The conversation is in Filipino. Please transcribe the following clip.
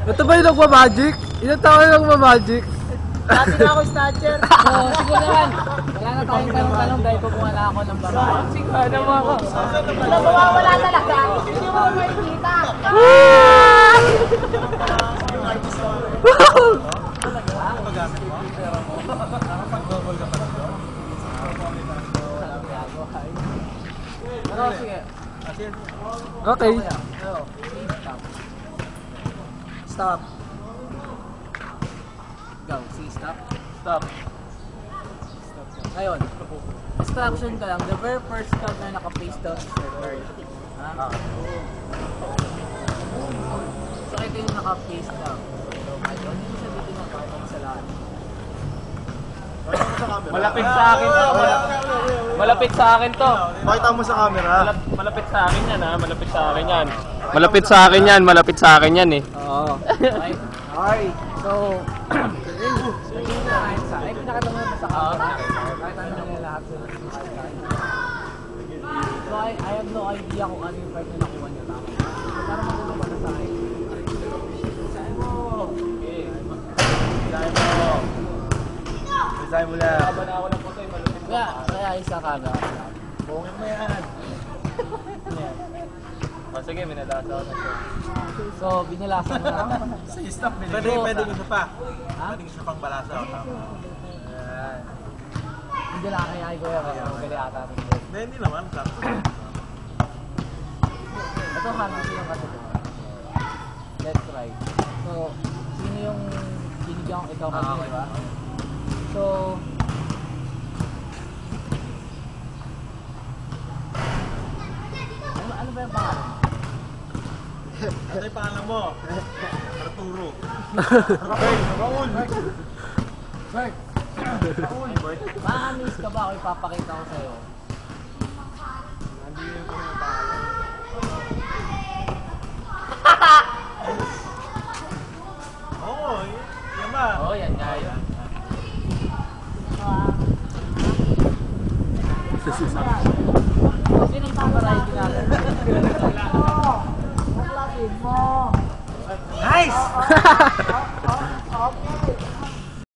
Ito ba yung nagmamagic? Ilan taon yung nagmamagic? Dati na ako snatcher. Oo, siguro naman. Wala na tayong tanong-tanong dahil kukuha na ako ng babae. Siguro naman ako. Wala, mawawala talaga. Hindi mo makikita. Okay. Stop. Go. See, stop. Stop. Ngayon, instruction ka lang. The very first count na naka-face down is your turn. Ha? So, ito yung naka-face down. So, ngayon, hindi siya dito ng parang sa lahat. Malapit sa akin to. Malapit sa akin to. Pakita mo sa camera. Malapit sa akin yan ha. Malapit sa akin yan. Malapit sa akin yan. Malapit sa akin yan eh. Oo. Okay. Alright. So, sabihin na kayo sa akin. Pinakita mo naman sa camera. Kahit ano nila lahat sila. So, I have no idea kung ano yung part na nakuha niya tama. So, para magulo pa na sa akin. Saan mo? Okay. Saan mo? Design mo lang. Haba na ako ng puto eh. Malapit mo. Kaya isa kaga. Bongin mo yan. Oh, sige, minalasa ako na siya. So, binalasan mo na. Sige, stop. Pwede isa pa. Pwede isa pang balasa. Yan. Hindi lang kaya ay kuya kaya. Magaling ata. Hindi naman. Ito hanap yung kasi. Let's try. So, sino yung binigyan ko ikaw kasi, di ba? So, ano ba yung pangalan? Ano yung pangalan mo? Arturo. Raul! Bert! Raul! Ma-amaze ka ba ako ipapakita ko sa'yo? Nandito yung pangalan. Oo, yan ba? Oo, yan nga yun. Sino yung paparay natin? Nice!